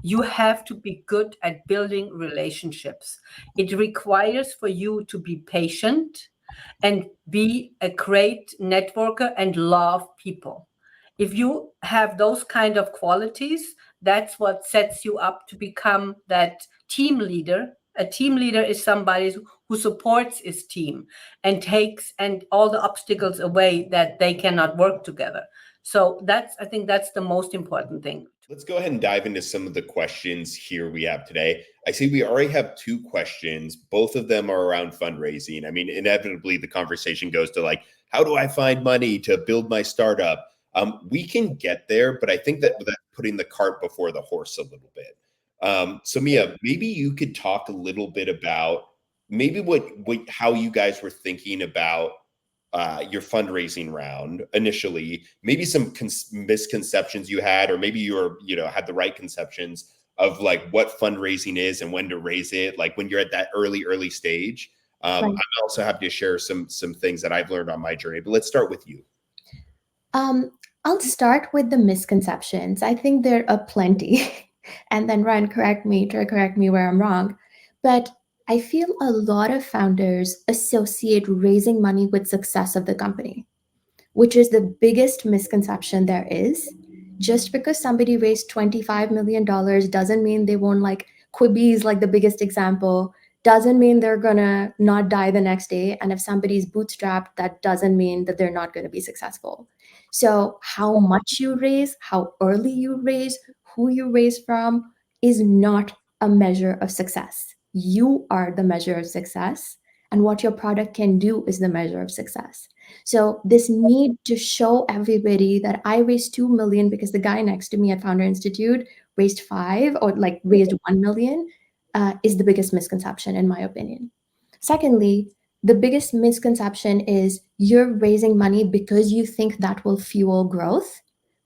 You have to be good at building relationships. It requires for you to be patient and be a great networker and love people. If you have those kind of qualities, that's what sets you up to become that team leader. A team leader is somebody who supports his team and takes and all the obstacles away that they cannot work together. So I think that's the most important thing. Let's go ahead and dive into some of the questions here we have today. I see we already have 2 questions. Both of them are around fundraising. I mean, inevitably the conversation goes to like, how do I find money to build my startup? We can get there, but I think that that's putting the cart before the horse a little bit. Saumya, maybe you could talk a little bit about maybe how you guys were thinking about your fundraising round initially, maybe some misconceptions you had, or maybe had the right conceptions of like what fundraising is and when to raise it, like when you're at that early stage. Right. I'm also happy to share some things that I've learned on my journey, but let's start with you. I'll start with the misconceptions. I think there are plenty. And then Ryan, try to correct me where I'm wrong. But I feel a lot of founders associate raising money with success of the company, which is the biggest misconception there is. Just because somebody raised $25 million doesn't mean they won't, like Quibi is like the biggest example, doesn't mean they're gonna not die the next day. And if somebody's bootstrapped, that doesn't mean that they're not gonna be successful. So how much you raise, how early you raise, who you raise from is not a measure of success. You are the measure of success, and what your product can do is the measure of success. So this need to show everybody that I raised 2 million because the guy next to me at Founder Institute raised 5 or like raised 1 million is the biggest misconception in my opinion. Secondly, the biggest misconception is you're raising money because you think that will fuel growth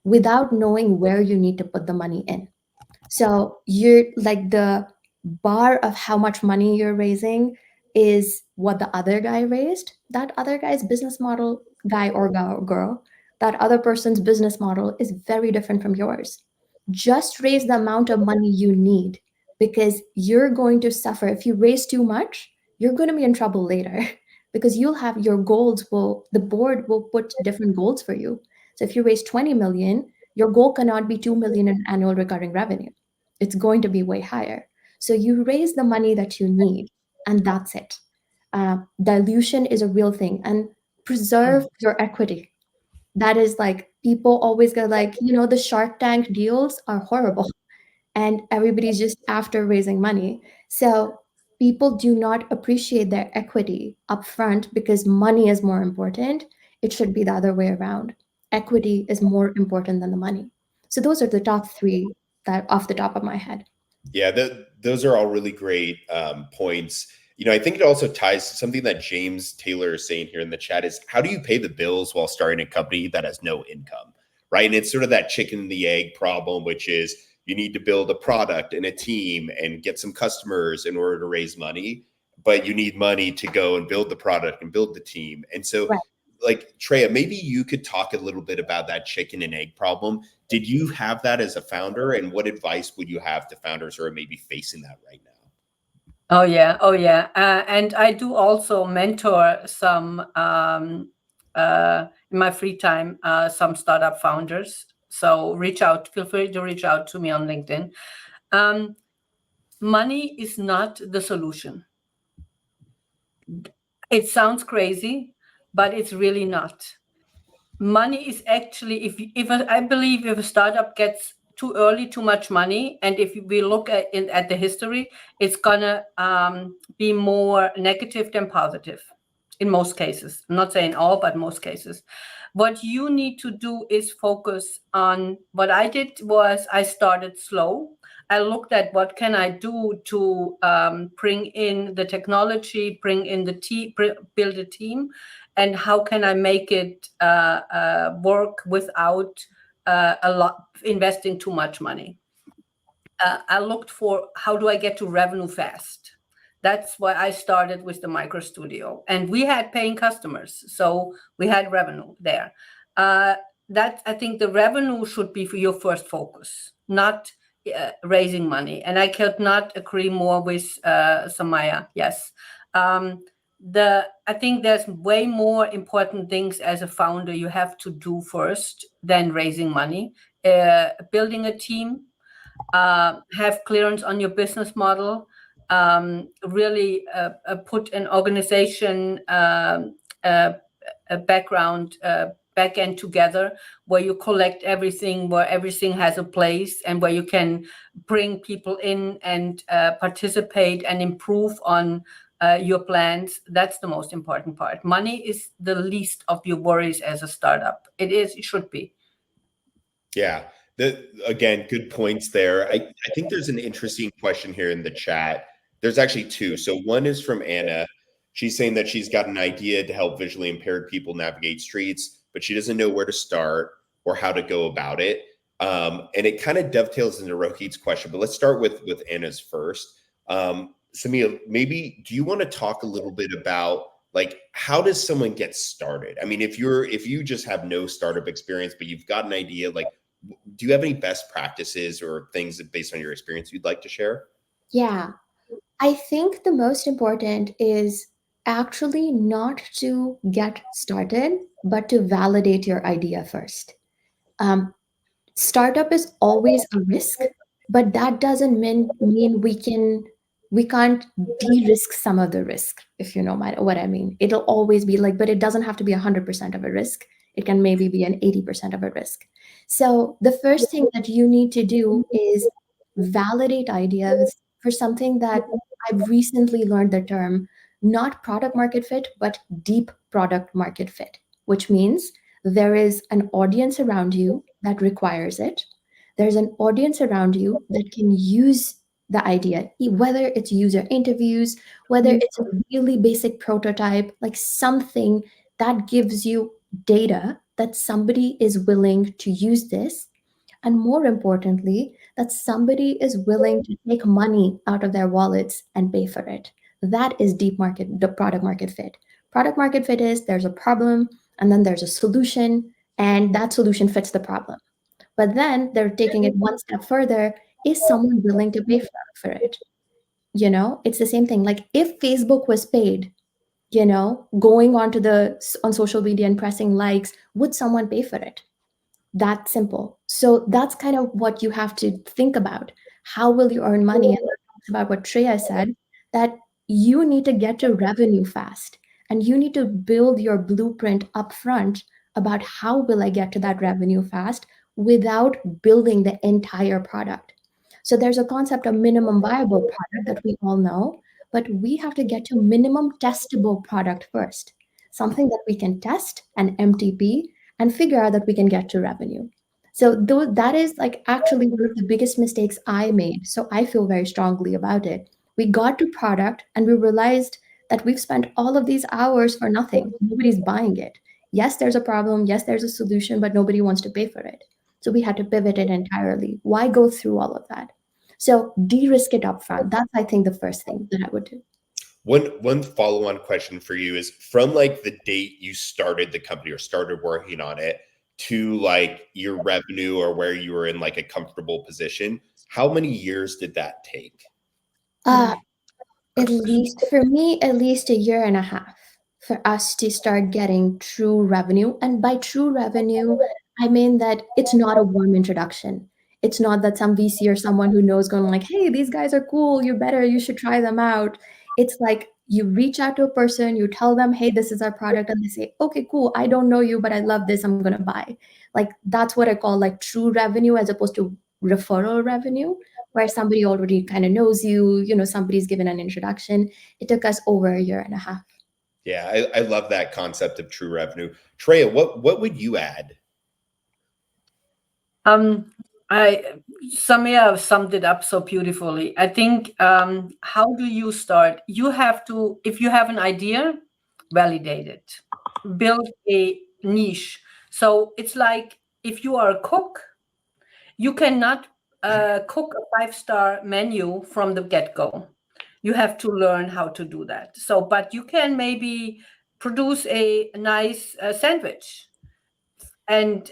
without knowing where you need to put the money in. So you're like the bar of how much money you're raising is what the other guy raised. That other guy's business model, guy or girl, that other person's business model is very different from yours. Just raise the amount of money you need because you're going to suffer. If you raise too much, you're going to be in trouble later because you'll have your goals the board will put different goals for you. So if you raise 20 million, your goal cannot be 2 million in annual recurring revenue. It's going to be way higher. So you raise the money that you need, and that's it. Dilution is a real thing, and preserve your equity. That is like, people always go like, the Shark Tank deals are horrible, and everybody's just after raising money. So people do not appreciate their equity upfront because money is more important. It should be the other way around. Equity is more important than the money. So those are the top 3 that off the top of my head. Yeah, those are all really great points. I think it also ties to something that James Taylor is saying here in the chat is, how do you pay the bills while starting a company that has no income, right? And it's sort of that chicken and the egg problem, which is you need to build a product and a team and get some customers in order to raise money, but you need money to go and build the product and build the team. And so right. Like Treya, maybe you could talk a little bit about that chicken and egg problem. Did you have that as a founder, and what advice would you have to founders who are maybe facing that right now? Oh yeah. And I do also mentor some in my free time, some startup founders. So feel free to reach out to me on LinkedIn. Money is not the solution. It sounds crazy, but it's really not. Money is actually, I believe if a startup gets too early too much money, and if we look at the history, it's gonna be more negative than positive in most cases. I'm not saying all, but most cases. What you need to do is focus on, what I did was I started slow. I looked at what can I do to bring in the technology, bring in the team, build a team, and how can I make it work without investing too much money. I looked for, how do I get to revenue fast? That's why I started with the micro studio, and we had paying customers, so we had revenue there. I think the revenue should be for your first focus, not raising money. And I could not agree more with Saumya. Yes. I think there's way more important things as a founder you have to do first than raising money. Building a team, have clearance on your business model, really put an organization a background back end together, where you collect everything, where everything has a place, and where you can bring people in and participate and improve on your plans. That's the most important part. Money is the least of your worries as a startup. It should be. Yeah. Again, good points there. I think there's an interesting question here in the chat. There's actually two. So one is from Anna. She's saying that she's got an idea to help visually impaired people navigate streets, but she doesn't know where to start or how to go about it. And it kind of dovetails into Rohit's question, but let's start with Anna's first. Saumya, maybe do you want to talk a little bit about, like, how does someone get started? I mean, if you just have no startup experience, but you've got an idea, like, do you have any best practices or things that, based on your experience, you'd like to share? Yeah, I think the most important is actually not to get started, but to validate your idea first. Um, Startup is always a risk, but that doesn't mean we can't de-risk some of the risk, if you know what I mean. It'll always be like, but it doesn't have to be 100% of a risk. It can maybe be an 80% of a risk. So the first thing that you need to do is validate ideas for something that I've recently learned the term, not product market fit, but deep product market fit, which means there is an audience around you that requires it. There's an audience around you that can use the idea, whether it's user interviews, whether it's a really basic prototype, like something that gives you data that somebody is willing to use this. And more importantly, that somebody is willing to take money out of their wallets and pay for it. That is the product market fit. Product market fit is there's a problem, and then there's a solution, and that solution fits the problem. But then they're taking it one step further. Is someone willing to pay for it? It's the same thing. Like if Facebook was paid, going on social media and pressing likes, would someone pay for it? That simple. So that's kind of what you have to think about. How will you earn money? And that talks about what Treya said, that you need to get to revenue fast, and you need to build your blueprint upfront about how will I get to that revenue fast without building the entire product. So there's a concept of minimum viable product that we all know, but we have to get to minimum testable product first, something that we can test, an MTP, and figure out that we can get to revenue. So that is like actually one of the biggest mistakes I made. So I feel very strongly about it. We got to product and we realized that we've spent all of these hours for nothing. Nobody's buying it. Yes, there's a problem. Yes, there's a solution, but nobody wants to pay for it. So we had to pivot it entirely. Why go through all of that? So de-risk it upfront. That's, I think, the first thing that I would do. One follow-on question for you is, from like the date you started the company or started working on it to like your revenue or where you were in like a comfortable position, how many years did that take? At least for me, at least a year and a half for us to start getting true revenue. And by true revenue, I mean that it's not a warm introduction. It's not that some VC or someone who knows going like, hey, these guys are cool, you should try them out. It's like you reach out to a person, you tell them, hey, this is our product, and they say, okay, cool, I don't know you, but I love this, I'm gonna buy. Like that's what I call like true revenue, as opposed to referral revenue, where somebody already kind of knows you, somebody's given an introduction. It took us over a year and a half. Yeah, I love that concept of true revenue. Treya, what would you add? Saumya summed it up so beautifully. I think, how do you start? You have to, if you have an idea, validate it, build a niche. So it's like if you are a cook, you cannot cook a 5-star menu from the get-go. You have to learn how to do that. So, but you can maybe produce a nice sandwich. and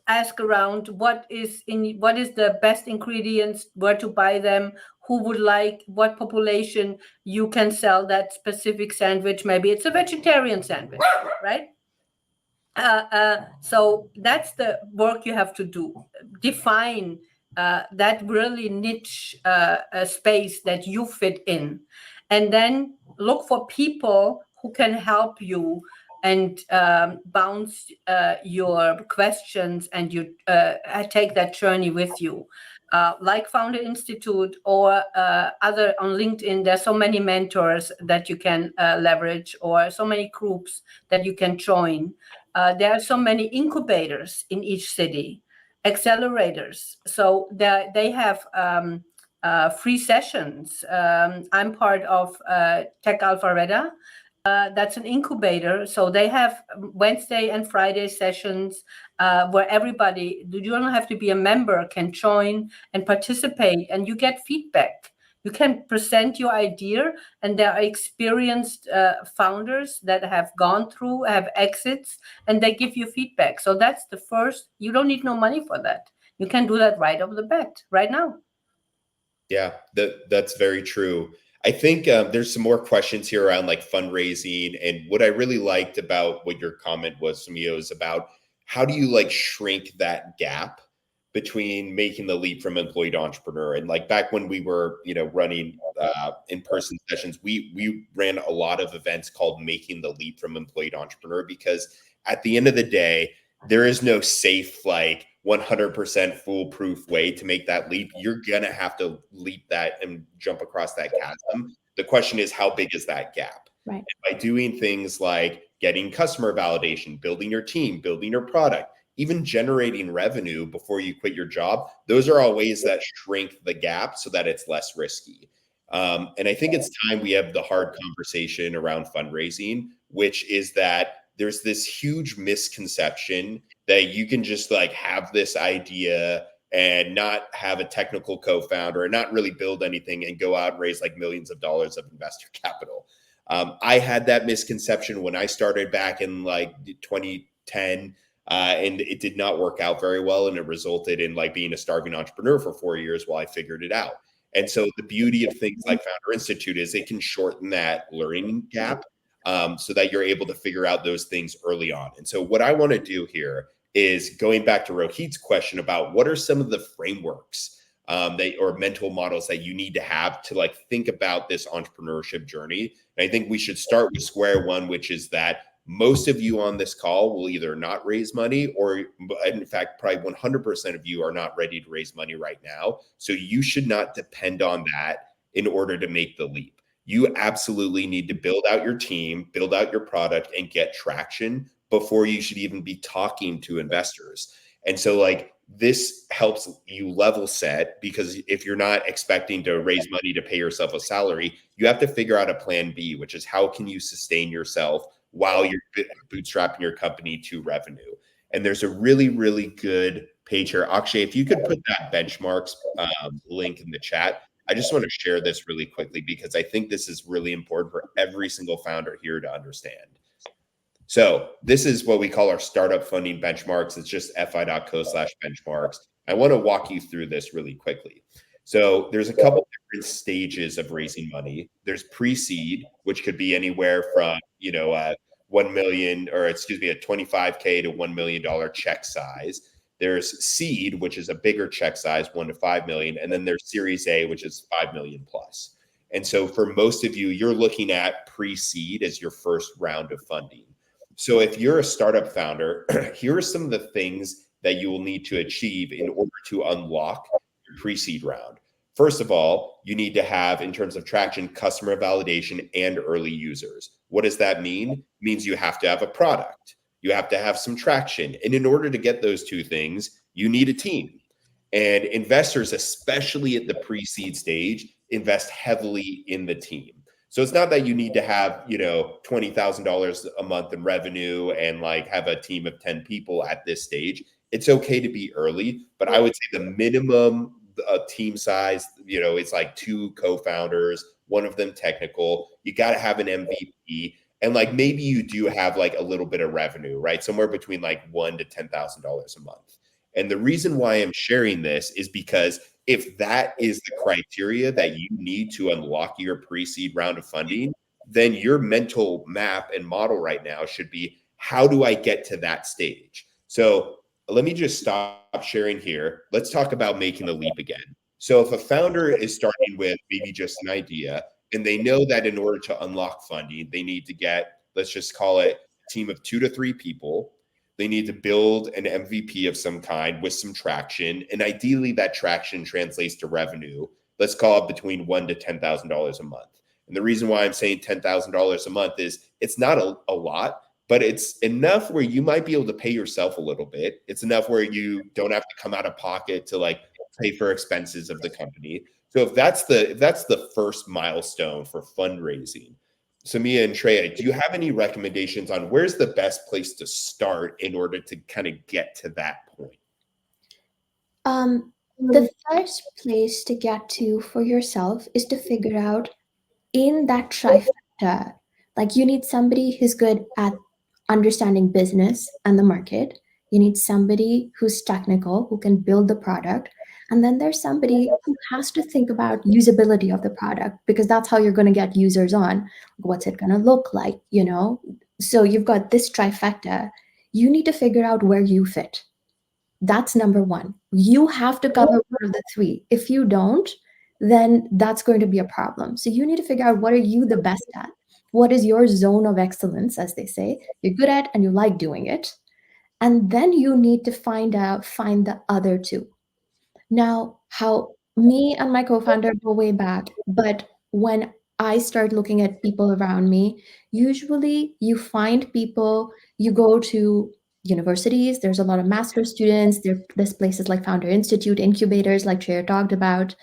ask around what is the best ingredients, where to buy them, who would like, what population you can sell that specific sandwich. Maybe it's a vegetarian sandwich, right? So that's the work you have to do. Define that really niche space that you fit in, and then look for people who can help you and bounce your questions, and you take that journey with you. Like Founder Institute or other on LinkedIn, there's so many mentors that you can leverage, or so many groups that you can join. There are so many incubators in each city, accelerators. So they have free sessions. I'm part of Tech Alpharetta. That's an incubator. So they have Wednesday and Friday sessions where everybody, you don't have to be a member, can join and participate, and you get feedback. You can present your idea, and there are experienced founders that have gone through, have exits, and they give you feedback. So that's the first. You don't need no money for that. You can do that right off the bat, right now. Yeah, that's very true. I think there's some more questions here around like fundraising. And what I really liked about what your comment was, Saumya, is about how do you like shrink that gap between making the leap from employee to entrepreneur? And like back when we were, running in-person sessions, we ran a lot of events called Making the Leap from Employee to Entrepreneur, because at the end of the day, there is no safe, like 100% foolproof way to make that leap. You're going to have to leap that and jump across that chasm. The question is, how big is that gap? Right. And by doing things like getting customer validation, building your team, building your product, even generating revenue before you quit your job, those are all ways that shrink the gap so that it's less risky. And I think it's time we have the hard conversation around fundraising, which is that there's this huge misconception that you can just like have this idea and not have a technical co-founder and not really build anything and go out and raise like millions of dollars of investor capital. I had that misconception when I started back in like 2010, and it did not work out very well. And it resulted in like being a starving entrepreneur for 4 years while I figured it out. And so the beauty of things like Founder Institute is it can shorten that learning gap, so that you're able to figure out those things early on. And so what I want to do here is going back to Rohit's question about what are some of the frameworks or mental models that you need to have to like think about this entrepreneurship journey. And I think we should start with square one, which is that most of you on this call will either not raise money, or in fact, probably 100% of you are not ready to raise money right now. So you should not depend on that in order to make the leap. You absolutely need to build out your team, build out your product, and get traction before you should even be talking to investors. And so like this helps you level set, because if you're not expecting to raise money to pay yourself a salary, you have to figure out a plan B, which is how can you sustain yourself while you're bootstrapping your company to revenue. And there's a really, really good page here. Akshay, if you could put that benchmarks link in the chat. I just want to share this really quickly because I think this is really important for every single founder here to understand. So this is what we call our startup funding benchmarks. It's just fi.co/benchmarks. I want to walk you through this really quickly. So there's a couple different stages of raising money. There's pre-seed, which could be anywhere from, 1 million, or excuse me, a $25K to $1 million check size. There's seed, which is a bigger check size, 1 to 5 million. And then there's Series A, which is 5 million plus. And so for most of you, you're looking at pre-seed as your first round of funding. So if you're a startup founder, here are some of the things that you will need to achieve in order to unlock your pre-seed round. First of all, you need to have, in terms of traction, customer validation and early users. What does that mean? It means you have to have a product. You have to have some traction. And in order to get those two things, you need a team. And investors, especially at the pre-seed stage, invest heavily in the team. So it's not that you need to have, $20,000 a month in revenue and like have a team of 10 people at this stage. It's okay to be early, but I would say the minimum team size, it's like 2 co-founders, one of them technical. You got to have an MVP. and like maybe you do have like a little bit of revenue, right? Somewhere between like $1,000 to $10,000 a month. And the reason why I'm sharing this is because if that is the criteria that you need to unlock your pre-seed round of funding, then your mental map and model right now should be, how do I get to that stage? So let me just stop sharing here. Let's talk about making the leap again. So if a founder is starting with maybe just an idea, and they know that in order to unlock funding, they need to get, let's just call it a team of 2 to 3 people. They need to build an MVP of some kind with some traction. And ideally that traction translates to revenue. Let's call it between $1,000 to $10,000 a month. And the reason why I'm saying $10,000 a month is it's not a lot, but it's enough where you might be able to pay yourself a little bit. It's enough where you don't have to come out of pocket to like pay for expenses of the company. So if that's the first milestone for fundraising, Saumya and Treya, do you have any recommendations on where's the best place to start in order to kind of get to that point? The first place to get to for yourself is to figure out in that trifecta, like you need somebody who's good at understanding business and the market. You need somebody who's technical, who can build the product. And then there's somebody who has to think about usability of the product, because that's how you're going to get users on. What's it going to look like, you know? So you've got this trifecta. You need to figure out where you fit. That's number one. You have to cover one of the three. If you don't, then that's going to be a problem. So you need to figure out, what are you the best at? What is your zone of excellence, as they say, you're good at and you like doing it. And then you need to find the other two. Now, how me and my co-founder go way back, but when I start looking at people around me, usually you find people, you go to universities, there's a lot of master's students, there's places like Founder Institute, incubators like Chair talked about.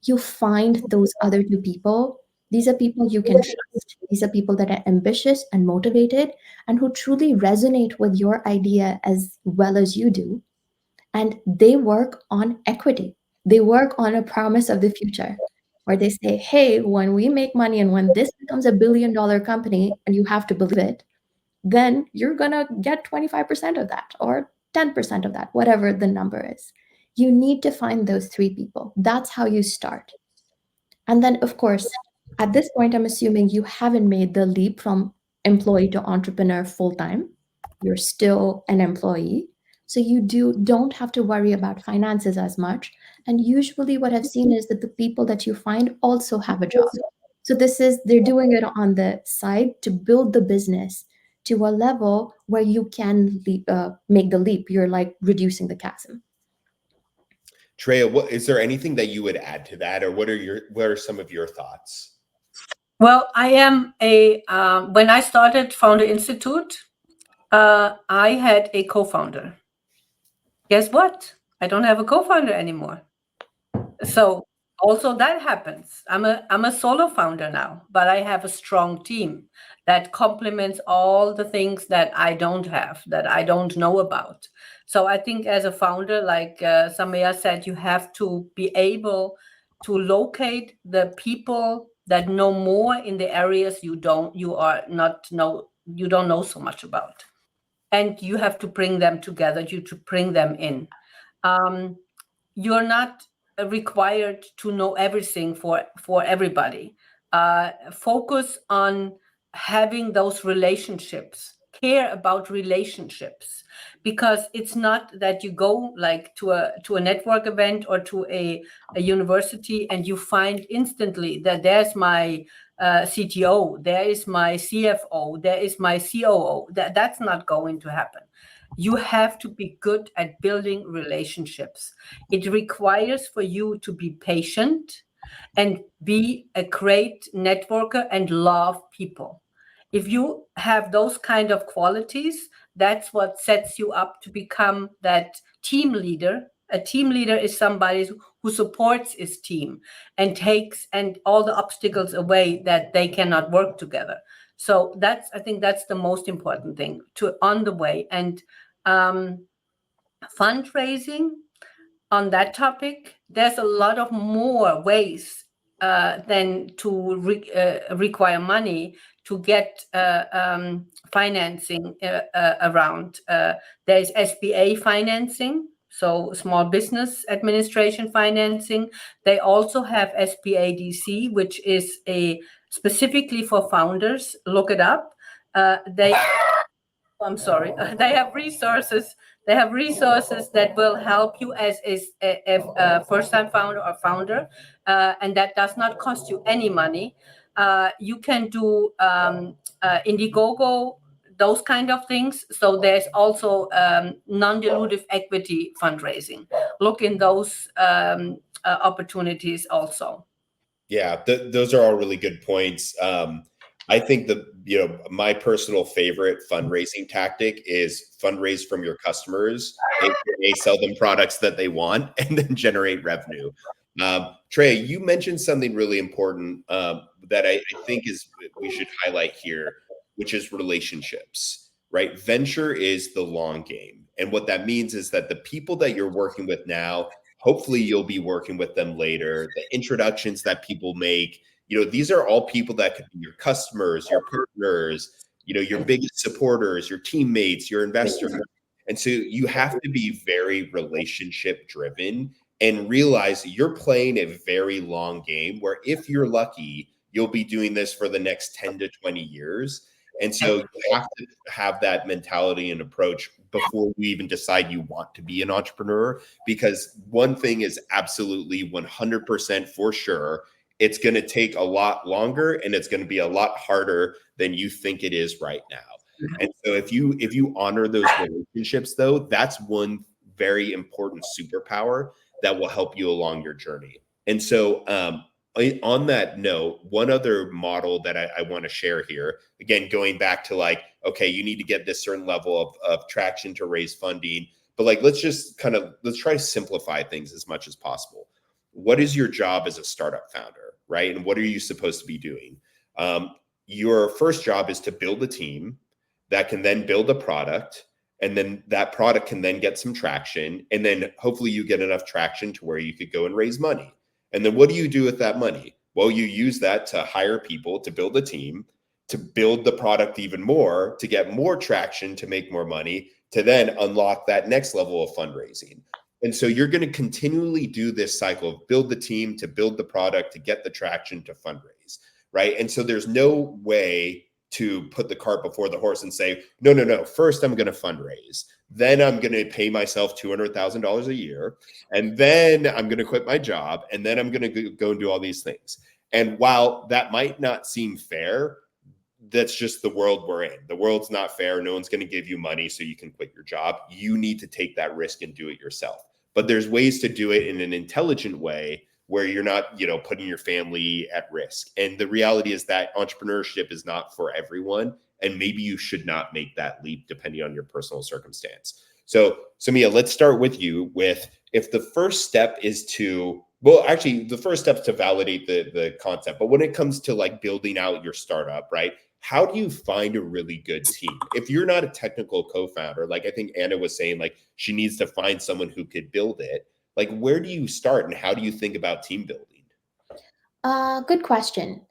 You find those other two people. These are people you can trust. These are people that are ambitious and motivated and who truly resonate with your idea as well as you do. And they work on equity. They work on a promise of the future where they say, hey, when we make money and when this becomes $1 billion company and you have to believe it, then you're going to get 25% of that or 10% of that, whatever the number is. You need to find those three people. That's how you start. And then, of course, at this point, I'm assuming you haven't made the leap from employee to entrepreneur full time. You're still an employee. So you don't have to worry about finances as much. And usually what I've seen is that the people that you find also have a job. So they're doing it on the side to build the business to a level where you can make the leap. You're like reducing the chasm. Treya, is there anything that you would add to that, or what are some of your thoughts? Well, I am when I started Founder Institute, I had a co-founder. Guess what? I don't have a co-founder anymore. So also that happens. I'm a solo founder now, but I have a strong team that complements all the things that I don't have, that I don't know about. So I think as a founder, like Saumya said, you have to be able to locate the people that know more in the areas you don't know so much about. And you have to bring them together, to bring them in. You're not required to know everything for everybody. Focus on having those relationships, care about relationships, because it's not that you go like to a network event or to a university and you find instantly that there's my CTO, there is my CFO, there is my COO. That's not going to happen. You have to be good at building relationships. It requires for you to be patient and be a great networker and love people. If you have those kind of qualities, that's what sets you up to become that team leader. A team leader is somebody who supports his team and takes and all the obstacles away that they cannot work together. So I think that's the most important thing on the way. And fundraising on that topic, there's a lot of more ways than to require money to get financing around. There is SBA financing, so Small Business Administration financing. They also have SBADC, which is specifically for founders. Look it up. I'm sorry. They have resources. They have resources that will help you as a first-time founder or founder, and that does not cost you any money. You can do Indiegogo, those kind of things. So there's also non-dilutive equity fundraising. Look in those opportunities also. Yeah, those are all really good points. I think my personal favorite fundraising tactic is fundraise from your customers, aka sell them products that they want, and then generate revenue. Trey, you mentioned something really important that I think we should highlight here, which is relationships, right? Venture is the long game. And what that means is that the people that you're working with now, hopefully you'll be working with them later. The introductions that people make, these are all people that could be your customers, your partners, your biggest supporters, your teammates, your investors. And so you have to be very relationship driven and realize that you're playing a very long game where if you're lucky, you'll be doing this for the next 10 to 20 years. And so you have to have that mentality and approach before you even decide you want to be an entrepreneur, because one thing is absolutely 100% for sure. It's going to take a lot longer and it's going to be a lot harder than you think it is right now. And so if you honor those relationships, though, that's one very important superpower that will help you along your journey. And so on that note, one other model that I want to share here, again, going back to okay, you need to get this certain level of traction to raise funding, but let's try to simplify things as much as possible. What is your job as a startup founder, right? And what are you supposed to be doing? Your first job is to build a team that can then build a product, and then that product can then get some traction, and then hopefully you get enough traction to where you could go and raise money. And then what do you do with that money? Well, you use that to hire people, to build a team, to build the product even more, to get more traction, to make more money, to then unlock that next level of fundraising. And so you're going to continually do this cycle of build the team, to build the product, to get the traction, to fundraise, right? And so there's no way to put the cart before the horse and say, no, first I'm going to fundraise. Then I'm going to pay myself $200,000 a year. And then I'm going to quit my job. And then I'm going to go and do all these things. And while that might not seem fair, that's just the world we're in. The world's not fair. No one's going to give you money so you can quit your job. You need to take that risk and do it yourself. But there's ways to do it in an intelligent way where you're not, putting your family at risk. And the reality is that entrepreneurship is not for everyone. And maybe you should not make that leap depending on your personal circumstance. So, Saumya, let's start with you with if the first step is the first step is to validate the concept. But when it comes to building out your startup, right? How do you find a really good team? If you're not a technical co-founder, I think Anna was saying, she needs to find someone who could build it. Where do you start and how do you think about team building? Good question.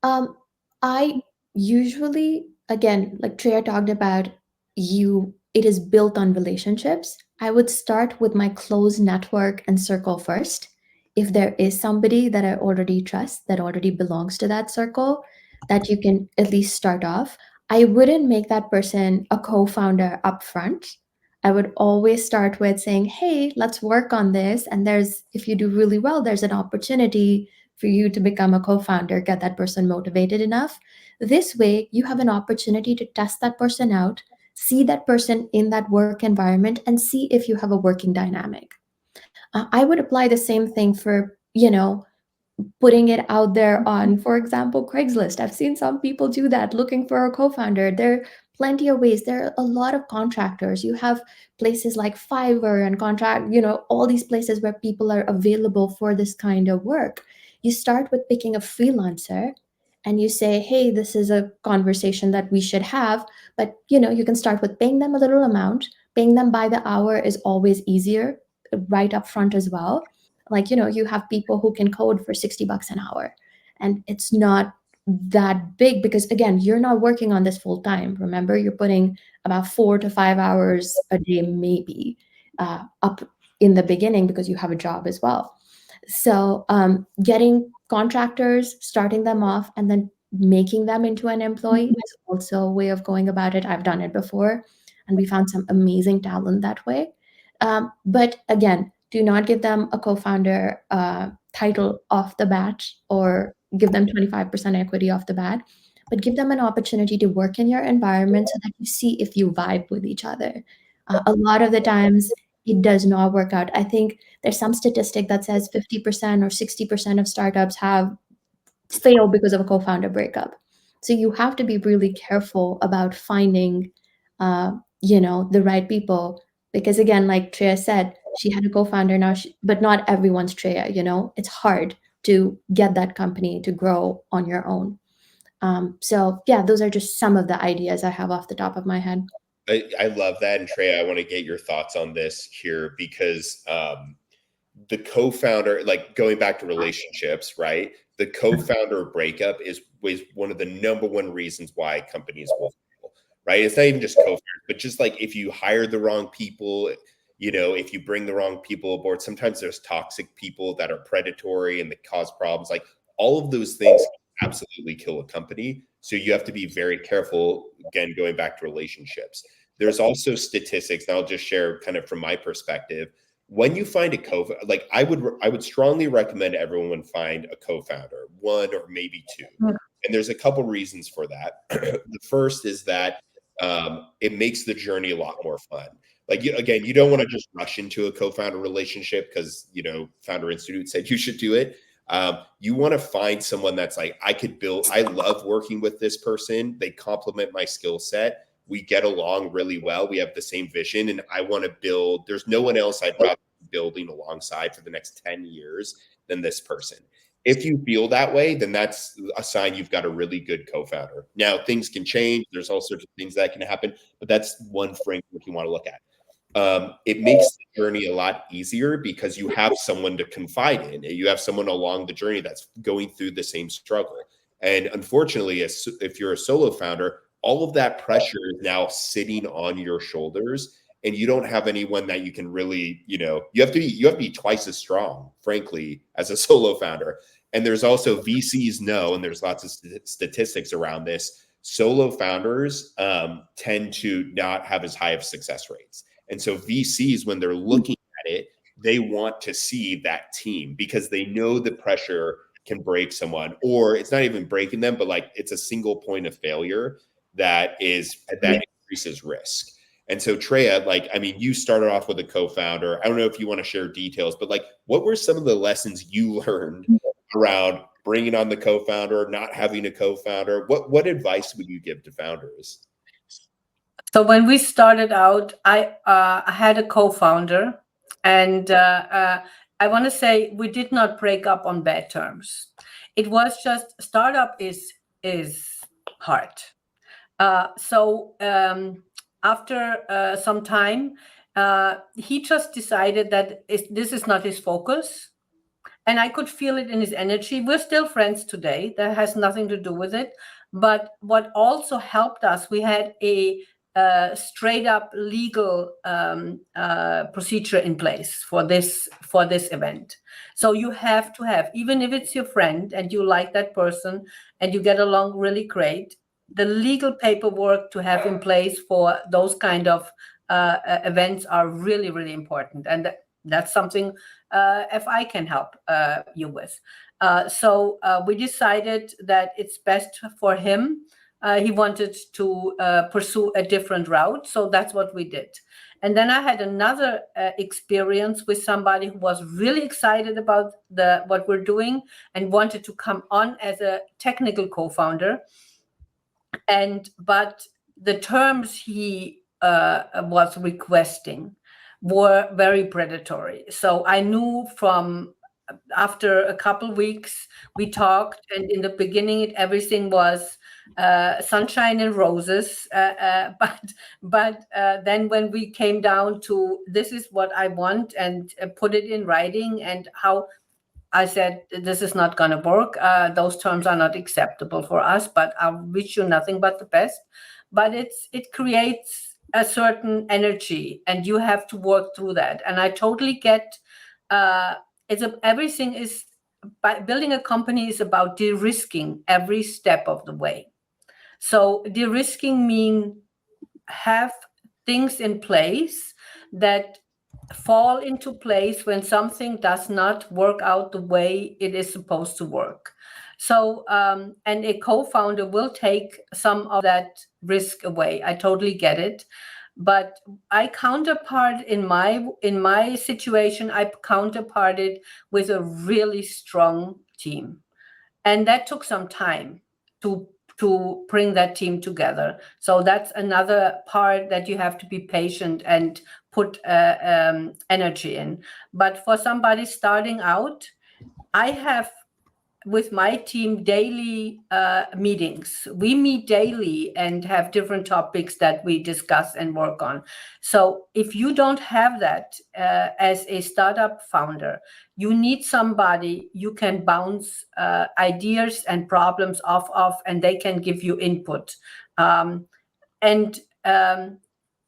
I usually, again, like Treya talked about, it is built on relationships. I would start with my close network and circle first. If there is somebody that I already trust, that already belongs to that circle, that you can at least start off, I wouldn't make that person a co-founder upfront. I would always start with saying, hey, let's work on this. And if you do really well, there's an opportunity for you to become a co-founder, get that person motivated enough. This way, you have an opportunity to test that person out, see that person in that work environment, and see if you have a working dynamic. I would apply the same thing for, putting it out there on, for example, Craigslist. I've seen some people do that, looking for a co-founder. There are plenty of ways. There are a lot of contractors. You have places like Fiverr and all these places where people are available for this kind of work. You start with picking a freelancer and you say, hey, this is a conversation that we should have. But, you can start with paying them a little amount. Paying them by the hour is always easier, right up front as well. You have people who can code for $60 an hour, and it's not that big, because again, you're not working on this full time. Remember, you're putting about 4 to 5 hours a day, maybe, up in the beginning, because you have a job as well. So getting contractors, starting them off, and then making them into an employee is also a way of going about it. I've done it before, and we found some amazing talent that way. But again, do not give them a co-founder title off the bat, or give them 25% equity off the bat, but give them an opportunity to work in your environment so that you see if you vibe with each other. A lot of the times, it does not work out. I think there's some statistic that says 50% or 60% of startups have failed because of a co-founder breakup. So you have to be really careful about finding, the right people. Because again, like Treya said, she had a co-founder now, but not everyone's Treya. It's hard to get that company to grow on your own. So yeah, those are just some of the ideas I have off the top of my head. I love that. And Trey, I want to get your thoughts on this here, because the co-founder, like going back to relationships, right? The co-founder breakup is one of the number one reasons why companies will fail, right? It's not even just co-founders, but just like if you hire the wrong people, if you bring the wrong people aboard, sometimes there's toxic people that are predatory and that cause problems. Like all of those things absolutely kill a company. So you have to be very careful, again, going back to relationships. There's also statistics, and I'll just share kind of from my perspective. When you find a co-founder, like I would strongly recommend everyone find a co-founder, one or maybe two. And there's a couple reasons for that. The first is that it makes the journey a lot more fun. Like you don't want to just rush into a co-founder relationship because Founder Institute said you should do it. You want to find someone that's like, I love working with this person. They complement my skill set. We get along really well. We have the same vision, and I want to build. There's no one else I'd rather be building alongside for the next 10 years than this person. If you feel that way, then that's a sign you've got a really good co-founder. Now, things can change. There's all sorts of things that can happen, but that's one framework you want to look at. It makes the journey a lot easier because you have someone to confide in. You have someone along the journey that's going through the same struggle. And unfortunately, if you're a solo founder, all of that pressure is now sitting on your shoulders, and you don't have anyone that you can really, you have to be twice as strong, frankly, as a solo founder. And there's also VCs know, and there's lots of statistics around this. Solo founders tend to not have as high of success rates. And so VCs, when they're looking at it, they want to see that team because they know the pressure can break someone, or it's not even breaking them, but like it's a single point of failure that increases risk. And so Treya, you started off with a co-founder. I don't know if you want to share details, but what were some of the lessons you learned around bringing on the co-founder, not having a co-founder? What advice would you give to founders? So when we started out, I had a co-founder, and I want to say we did not break up on bad terms. It was just startup is hard. So after some time, he just decided that this is not his focus. And I could feel it in his energy. We're still friends today. That has nothing to do with it. But what also helped us, we had a straight up legal procedure in place for this event. So you have to have, even if it's your friend and you like that person and you get along really great, the legal paperwork to have in place for those kind of events are really, really important. And that's something if I can help you with. So we decided that it's best for him. He wanted to pursue a different route. So that's what we did. And then I had another experience with somebody who was really excited about what we're doing and wanted to come on as a technical co-founder. But the terms he was requesting were very predatory. So I knew from after a couple weeks we talked, and in the beginning everything was sunshine and roses. But then when we came down to this is what I want and put it in writing and how I said, this is not going to work. Those terms are not acceptable for us, but I wish you nothing but the best. But it creates a certain energy, and you have to work through that. And I totally get everything is, by building a company is about de-risking every step of the way. So de-risking mean have things in place that fall into place when something does not work out the way it is supposed to work. So, and a co-founder will take some of that risk away. I totally get it. But I counterpart in my situation, I counterparted with a really strong team. And that took some time to bring that team together. So that's another part that you have to be patient and put energy in. But for somebody starting out, I have with my team daily meetings. We meet daily and have different topics that we discuss and work on. So if you don't have that as a startup founder, you need somebody you can bounce ideas and problems off of, and they can give you input. And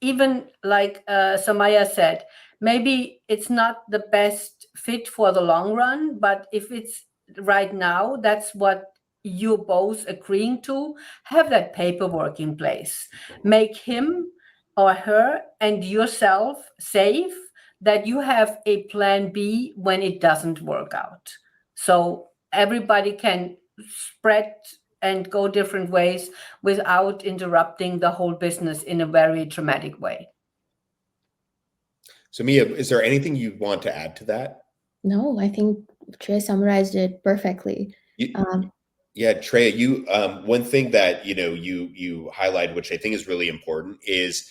even like Saumya said, maybe it's not the best fit for the long run, but if it's right now, that's what you're both agreeing to, have that paperwork in place. Make him or her and yourself safe, that you have a plan B when it doesn't work out. So everybody can spread and go different ways without interrupting the whole business in a very dramatic way. So Mia, is there anything you want to add to that? No, I think Trey summarized it perfectly. Yeah, Trey, you one thing that you highlighted, which I think is really important, is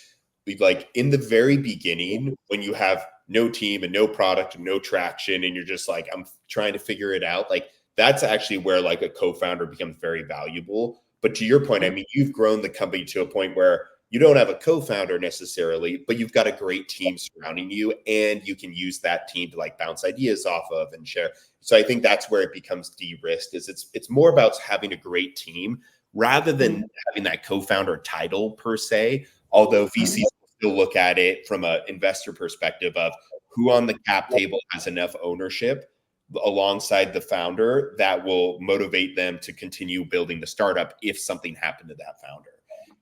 like in the very beginning when you have no team and no product and no traction, and you're just like, I'm trying to figure it out. Like that's actually where like a co-founder becomes very valuable. But to your point, I mean, you've grown the company to a point where you don't have a co-founder necessarily, but you've got a great team surrounding you, and you can use that team to like bounce ideas off of and share. So I think that's where it becomes de-risked. Is it's more about having a great team rather than having that co-founder title per se. Although VCs still look at it from an investor perspective of who on the cap table has enough ownership alongside the founder that will motivate them to continue building the startup if something happened to that founder.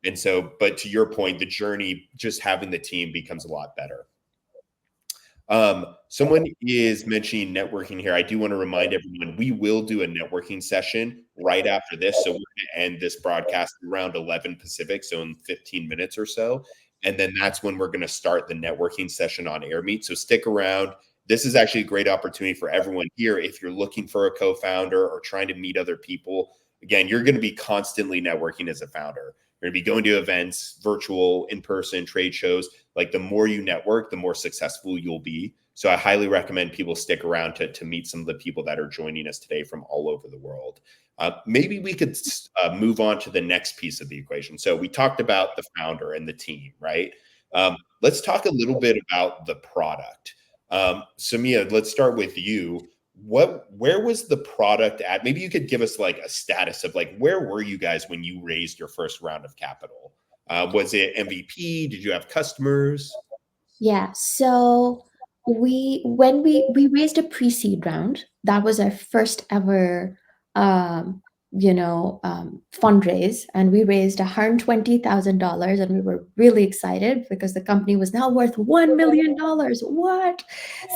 And so, but to your point, the journey, just having the team becomes a lot better. Someone is mentioning networking here. I do want to remind everyone, we will do a networking session right after this. So we're going to end this broadcast around 11 Pacific, so in 15 minutes or so. And then that's when we're going to start the networking session on AirMeet. So stick around. This is actually a great opportunity for everyone here. If you're looking for a co-founder or trying to meet other people, again, you're going to be constantly networking as a founder. You're going to be going to events, virtual, in-person, trade shows. Like the more you network, the more successful you'll be. So I highly recommend people stick around to meet some of the people that are joining us today from all over the world. Maybe we could move on to the next piece of the equation. So we talked about the founder and the team, right? Let's talk a little bit about the product. Saumya, let's start with you. Where was the product at? Maybe you could give us like a status of like, where were you guys when you raised your first round of capital? Was it MVP? Did you have customers? Yeah, so when we raised a pre-seed round, that was our first ever fundraise, and we raised $120,000, and we were really excited because the company was now worth $1 million. What?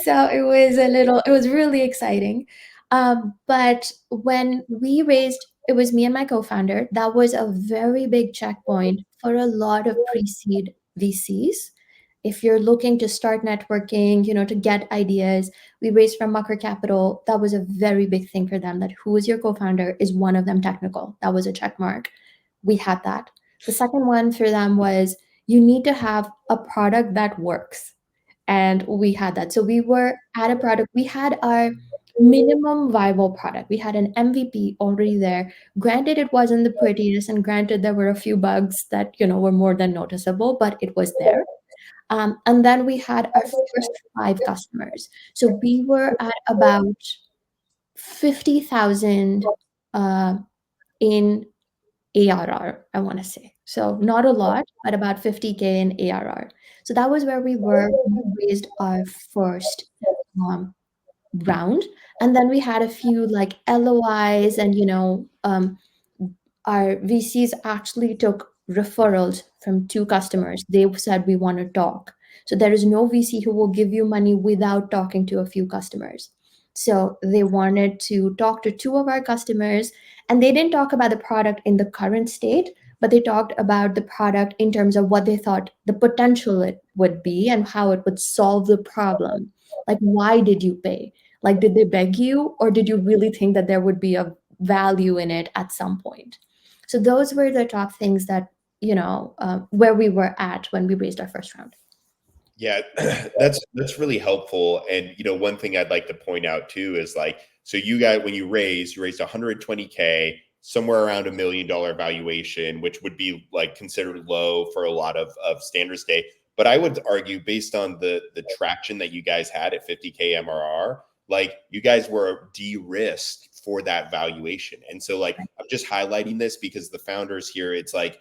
So it was really exciting. But when we raised, it was me and my co-founder. That was a very big checkpoint for a lot of pre-seed VCs. If you're looking to start networking, to get ideas, we raised from Mucker Capital. That was a very big thing for them, that who is your co-founder, is one of them technical. That was a check mark. We had that. The second one for them was, you need to have a product that works. And we had that. So we were at a product, we had our minimum viable product. We had an MVP already there. Granted, it wasn't the prettiest, and granted, there were a few bugs that, were more than noticeable, but it was there. And then we had our first 5 customers. So we were at about 50,000 in ARR, I want to say. So not a lot, but about 50K in ARR. So that was where we were when we raised our first round. And then we had a few like LOIs, and our VCs actually took referrals from 2 customers. They said, we want to talk. So there is no VC who will give you money without talking to a few customers. So they wanted to talk to 2 of our customers, and they didn't talk about the product in the current state, but they talked about the product in terms of what they thought the potential it would be and how it would solve the problem. Like, why did you pay? Like, did they beg you, or did you really think that there would be a value in it at some point? So those were the top things that, where we were at when we raised our first round. Yeah, that's really helpful. And one thing I'd like to point out too is like, so you guys, when you raised 120K, somewhere around $1 million valuation, which would be like considered low for a lot of standards day. But I would argue, based on the traction that you guys had at 50K MRR, like you guys were de-risked for that valuation. And so like, I'm just highlighting this because the founders here, it's like,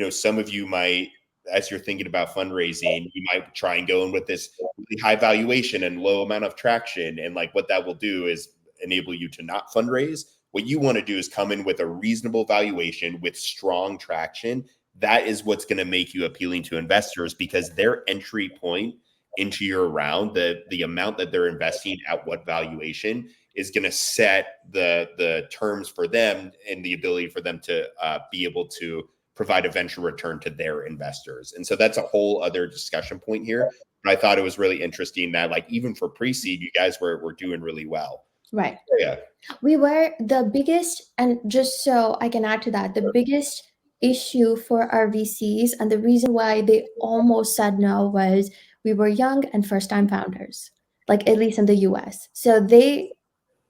some of you might, as you're thinking about fundraising, you might try and go in with this really high valuation and low amount of traction. And like what that will do is enable you to not fundraise. What you want to do is come in with a reasonable valuation with strong traction. That is what's going to make you appealing to investors, because their entry point into your round, the amount that they're investing at what valuation is going to set the terms for them and the ability for them to be able to provide a venture return to their investors. And so that's a whole other discussion point here. But I thought it was really interesting that like even for pre-seed, you guys were doing really well. Right. Yeah. We were the biggest, and just so I can add to that, the biggest issue for our VCs and the reason why they almost said no was we were young and first-time founders, like at least in the US. So we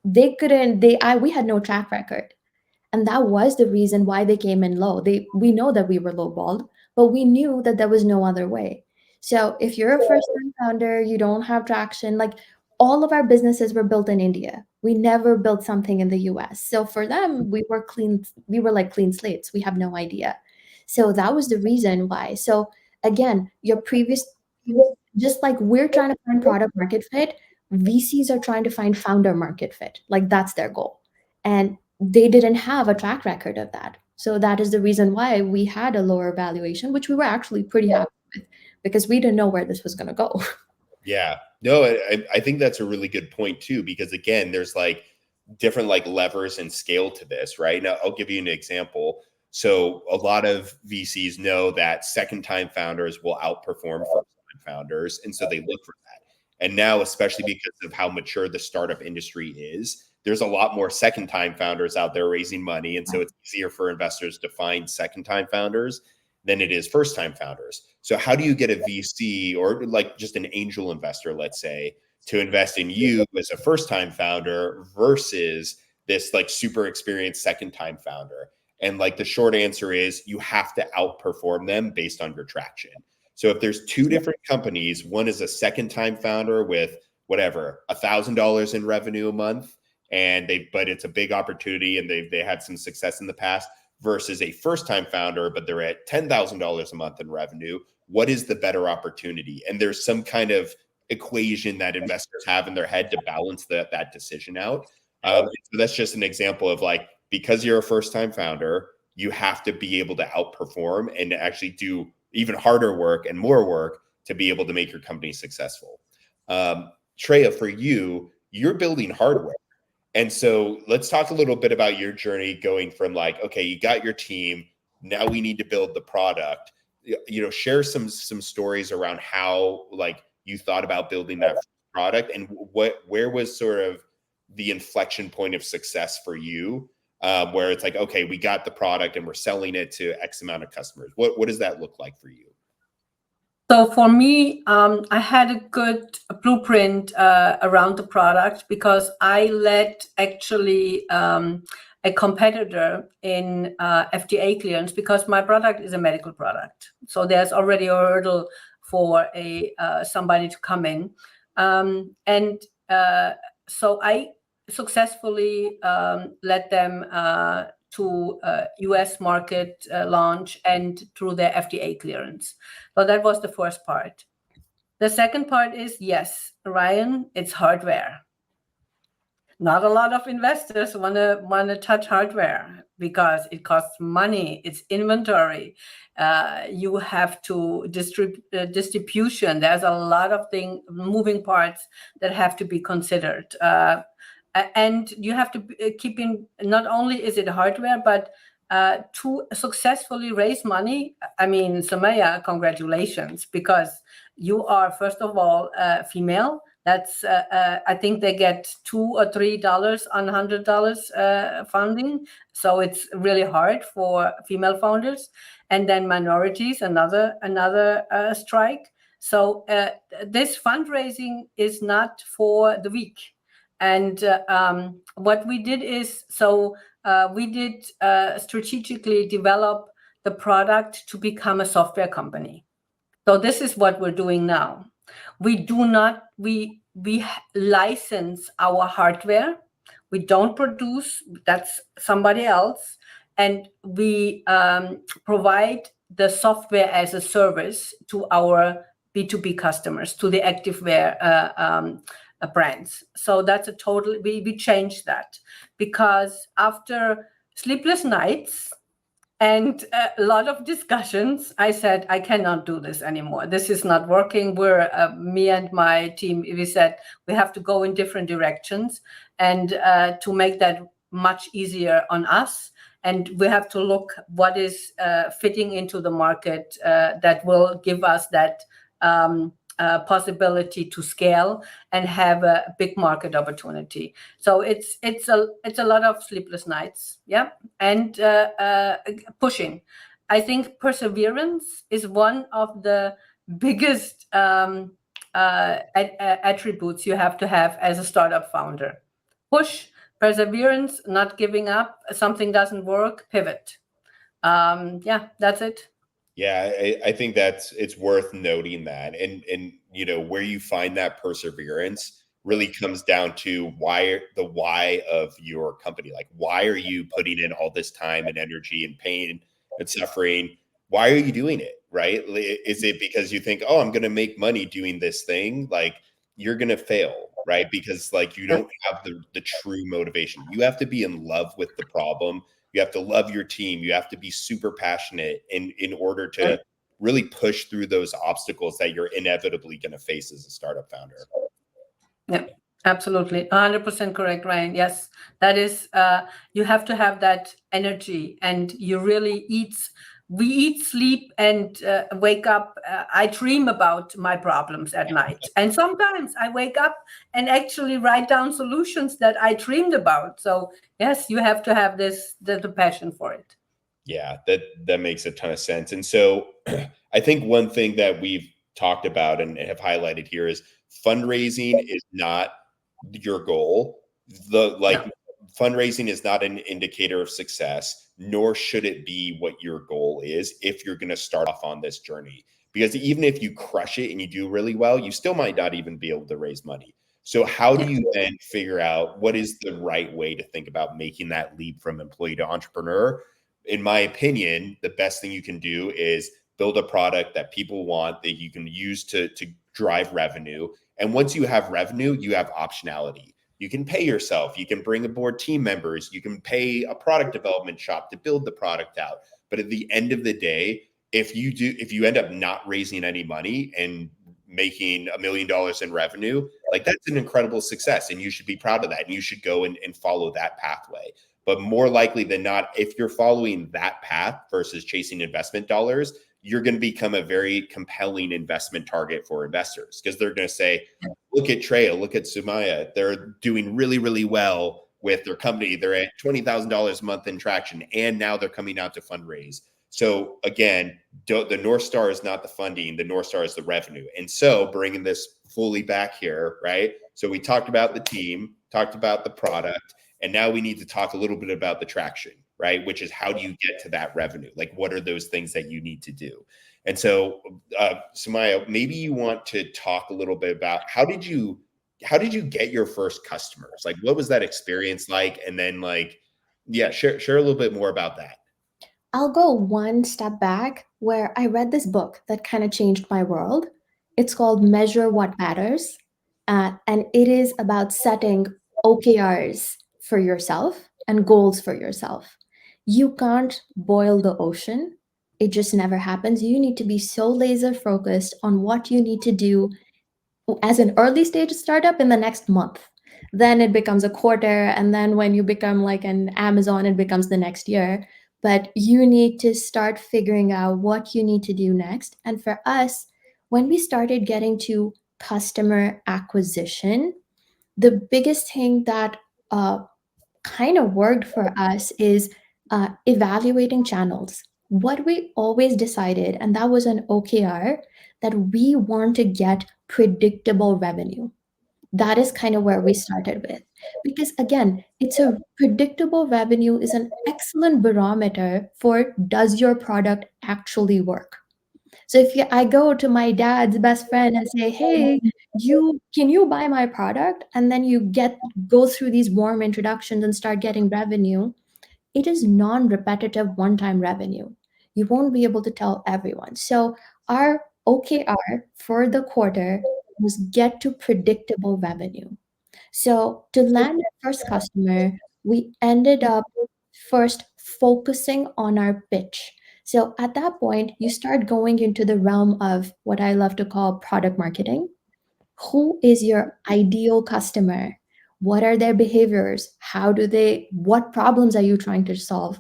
had no track record. And that was the reason why they came in low. We know that we were lowballed, but we knew that there was no other way. So if you're a first-time founder, you don't have traction, like all of our businesses were built in India. We never built something in the US. So for them, we were like clean slates. We have no idea. So that was the reason why. So again, just like we're trying to find product market fit, VCs are trying to find founder market fit. Like that's their goal. And they didn't have a track record of that. So that is the reason why we had a lower valuation, which we were actually pretty happy with, because we didn't know where this was going to go. Yeah, no, I think that's a really good point too, because again, there's like different like levers and scale to this, right? Now, I'll give you an example. So a lot of VCs know that second time founders will outperform first time founders. And so they look for that. And now, especially because of how mature the startup industry is, there's a lot more second time founders out there raising money. And so it's easier for investors to find second time founders than it is first time founders. So how do you get a VC or like just an angel investor, let's say, to invest in you as a first time founder versus this like super experienced second time founder? And like the short answer is you have to outperform them based on your traction. So if there's 2 different companies, one is a second time founder with whatever, $1,000 in revenue a month, but it's a big opportunity and they had some success in the past, versus a first time founder, but they're at $10,000 a month in revenue. What is the better opportunity? And there's some kind of equation that investors have in their head to balance that decision out. So that's just an example of like, because you're a first time founder, you have to be able to outperform and actually do even harder work and more work to be able to make your company successful. Treya, for you, you're building hardware. And so let's talk a little bit about your journey going from like, okay, you got your team, now we need to build the product. Share some stories around how like you thought about building that product and where was sort of the inflection point of success for you, where it's like, okay, we got the product and we're selling it to X amount of customers. What does that look like for you? So for me, I had a good blueprint around the product because I led actually a competitor in FDA clearance because my product is a medical product. So there's already a hurdle for somebody to come in. So I successfully led them to US market launch and through their FDA clearance. So that was the first part. The second part is, yes, Ryan, it's hardware. Not a lot of investors wanna touch hardware because it costs money. It's inventory. You have to distribution. There's a lot of moving parts that have to be considered. And you have to keep in, not only is it hardware, but to successfully raise money. I mean, Saumya, congratulations, because you are, first of all, female. That's I think they get $2 or $3 on $100 funding. So it's really hard for female founders. And then minorities, another strike. So this fundraising is not for the weak. And what we did is, we did strategically develop the product to become a software company. So this is what we're doing now. We license our hardware. We don't produce, that's somebody else. And we provide the software as a service to our B2B customers, to the activewear brands. So that's we changed that because after sleepless nights and a lot of discussions, I said, I cannot do this anymore. This is not working. Me and my team, we said we have to go in different directions and to make that much easier on us. And we have to look what is fitting into the market that will give us that possibility to scale and have a big market opportunity. So it's a lot of sleepless nights, yeah, and pushing. I think perseverance is one of the biggest attributes you have to have as a startup founder. Push, perseverance, not giving up. Something doesn't work, pivot. Yeah, that's it. Yeah, I think it's worth noting that, and where you find that perseverance really comes down to the why of your company. Like, why are you putting in all this time and energy and pain and suffering? Why are you doing it? Right? Is it because you think, oh, I'm going to make money doing this thing? Like, you're going to fail, right? Because like you don't have the true motivation. You have to be in love with the problem. You have to love your team. You have to be super passionate in order to really push through those obstacles that you're inevitably going to face as a startup founder. Yeah, absolutely. 100% correct, Ryan. Yes, that is, you have to have that energy, and you really we eat, sleep, and wake up. I dream about my problems at night. And sometimes I wake up and actually write down solutions that I dreamed about. So yes, you have to have the passion for it. Yeah, that makes a ton of sense. And so I think one thing that we've talked about and have highlighted here is fundraising is not your goal. Fundraising is not an indicator of success, nor should it be what your goal is if you're going to start off on this journey. Because even if you crush it and you do really well, you still might not even be able to raise money. So how do you then figure out what is the right way to think about making that leap from employee to entrepreneur? In my opinion, the best thing you can do is build a product that people want, that you can use to drive revenue. And once you have revenue, you have optionality. You can pay yourself. You can bring aboard team members. You can pay a product development shop to build the product out. But at the end of the day, if you end up not raising any money and making $1 million in revenue, like that's an incredible success. And you should be proud of that. And you should go and follow that pathway. But more likely than not, if you're following that path versus chasing investment dollars, you're going to become a very compelling investment target for investors, because they're going to say, look at Treya, look at Saumya. They're doing really, really well with their company. They're at $20,000 a month in traction, and now they're coming out to fundraise. So again, the North Star is not the funding. The North Star is the revenue. And so bringing this fully back here, right? So we talked about the team, talked about the product, and now we need to talk a little bit about the traction, right? Which is, how do you get to that revenue? Like, what are those things that you need to do? And so, Saumya, maybe you want to talk a little bit about how did you how did you get your first customers? Like, what was that experience like? And then like, yeah, share a little bit more about that. I'll go one step back where I read this book that kind of changed my world. It's called Measure What Matters. And it is about setting OKRs for yourself and goals for yourself. You can't boil the ocean, it just never happens. You need to be so laser focused on what you need to do as an early stage startup in the next month. Then it becomes a quarter. And then when you become like an Amazon, it becomes the next year. But you need to start figuring out what you need to do next. And for us, when we started getting to customer acquisition, the biggest thing that kind of worked for us is evaluating channels. What we always decided, and that was an OKR, that we want to get predictable revenue. That is kind of where we started with. Because again, it's a predictable revenue is an excellent barometer for does your product actually work? So if I go to my dad's best friend and say, "Hey, you can you buy my product?" and then you go through these warm introductions and start getting revenue, it is non-repetitive one-time revenue. You won't be able to tell everyone. So our OKR for the quarter was get to predictable revenue. So to land our first customer, we ended up first focusing on our pitch. So at that point, you start going into the realm of what I love to call product marketing. Who is your ideal customer? What are their behaviors? What problems are you trying to solve?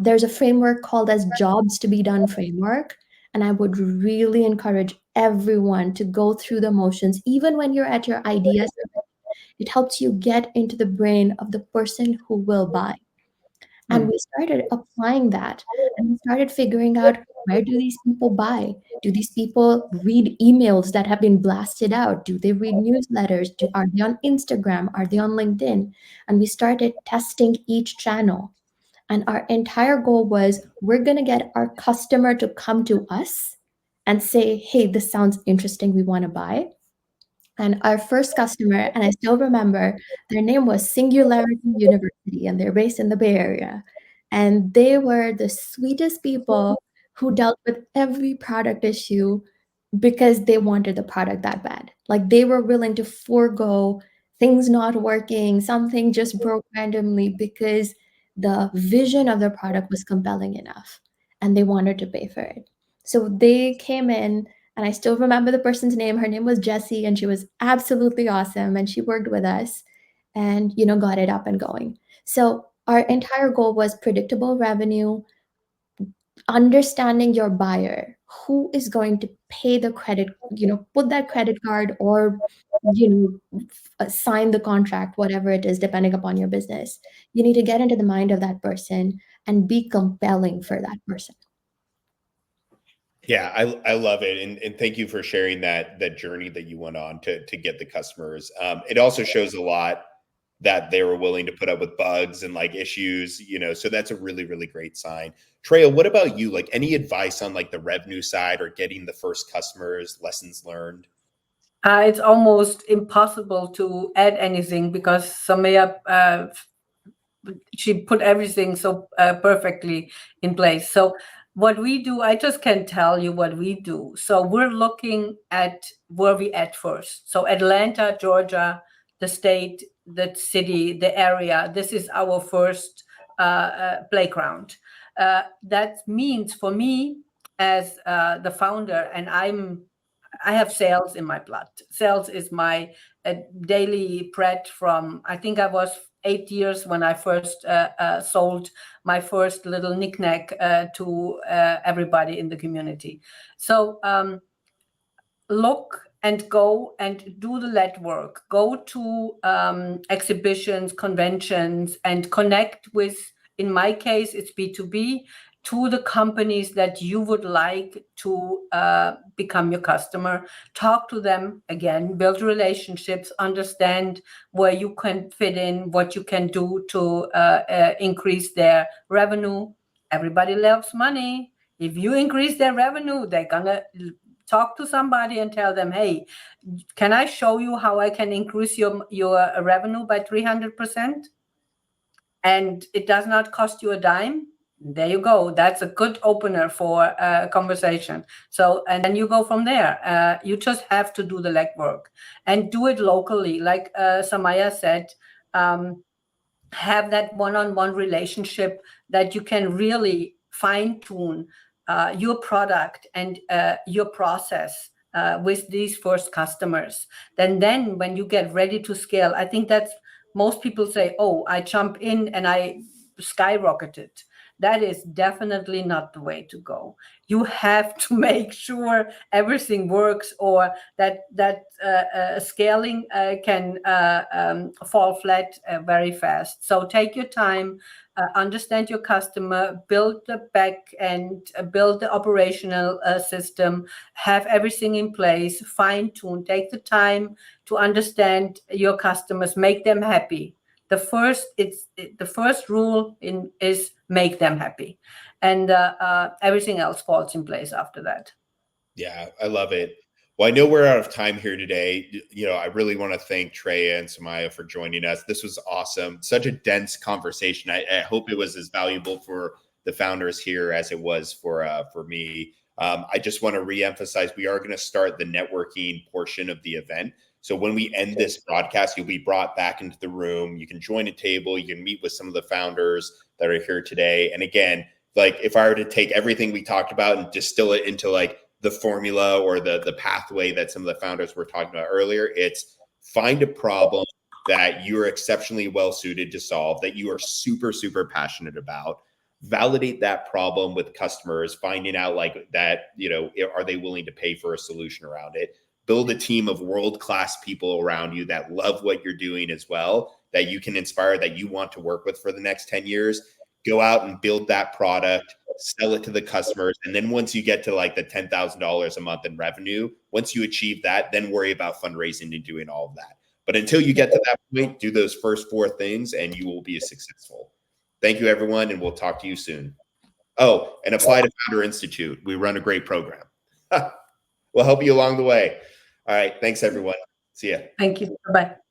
There's a framework called as jobs to be done framework. And I would really encourage everyone to go through the motions, even when you're at your ideas. It helps you get into the brain of the person who will buy. And we started applying that and we started figuring out, where do these people buy? Do these people read emails that have been blasted out? Do they read newsletters? Are they on Instagram? Are they on LinkedIn? And we started testing each channel. And our entire goal was, we're going to get our customer to come to us and say, hey, this sounds interesting. We want to buy. And our first customer, and I still remember, their name was Singularity University, and they're based in the Bay Area. And they were the sweetest people who dealt with every product issue because they wanted the product that bad. Like they were willing to forego things not working, something just broke randomly because the vision of the product was compelling enough and they wanted to pay for it. So they came in, and I still remember the person's name. Her name was Jessie, and she was absolutely awesome. And she worked with us and, got it up and going. So our entire goal was predictable revenue, understanding your buyer, who is going to pay the credit, put that credit card or, sign the contract, whatever it is, depending upon your business. You need to get into the mind of that person and be compelling for that person. Yeah, I love it. And thank you for sharing that journey that you went on to get the customers. It also shows a lot that they were willing to put up with bugs and like issues, so that's a really, really great sign. Treya, what about you? Like any advice on like the revenue side or getting the first customers, lessons learned? It's almost impossible to add anything because Saumya, she put everything so perfectly in place. So what we do, I just can't tell you what we do. So we're looking at where we at first. So Atlanta, Georgia, the state, the city, the area, this is our first playground. That means for me as the founder, and I have sales in my blood. Sales is my daily bread from, I think I was 8 years when I first sold my first little knickknack to everybody in the community. So look and go and do the lead work. Go to exhibitions, conventions, and connect with, in my case, it's B2B, to the companies that you would like to become your customer. Talk to them again, build relationships, understand where you can fit in, what you can do to increase their revenue. Everybody loves money. If you increase their revenue, they're gonna talk to somebody and tell them, hey, can I show you how I can increase your revenue by 300%? And it does not cost you a dime. There you go. That's a good opener for a conversation. So, and then you go from there. You just have to do the legwork and do it locally. Like Saumya said, have that one-on-one relationship that you can really fine-tune your product and your process with these first customers. Then when you get ready to scale, I think that's, most people say, oh, I jump in and I skyrocketed. That is definitely not the way to go. You have to make sure everything works, or that scaling can fall flat very fast. So take your time, understand your customer, build the back end, build the operational system, have everything in place, fine tune, take the time to understand your customers, make them happy. The first rule is make them happy, and everything else falls in place after that. Yeah, I love it. Well, I know we're out of time here today. I really want to thank Treya and Saumya for joining us. This was awesome. Such a dense conversation. I hope it was as valuable for the founders here as it was for me. I just want to reemphasize, we are going to start the networking portion of the event. So when we end this broadcast, you'll be brought back into the room. You can join a table. You can meet with some of the founders that are here today. And again, like if I were to take everything we talked about and distill it into like the formula or the pathway that some of the founders were talking about earlier, it's find a problem that you're exceptionally well suited to solve, that you are super, super passionate about. Validate that problem with customers, finding out like that, are they willing to pay for a solution around it? Build a team of world-class people around you that love what you're doing as well, that you can inspire, that you want to work with for the next 10 years. Go out and build that product, sell it to the customers. And then once you get to like the $10,000 a month in revenue, once you achieve that, then worry about fundraising and doing all of that. But until you get to that point, do those first 4 things and you will be successful. Thank you, everyone, and we'll talk to you soon. Oh, and apply to Founder Institute. We run a great program. We'll help you along the way. All right. Thanks, everyone. See ya. Thank you. Bye-bye.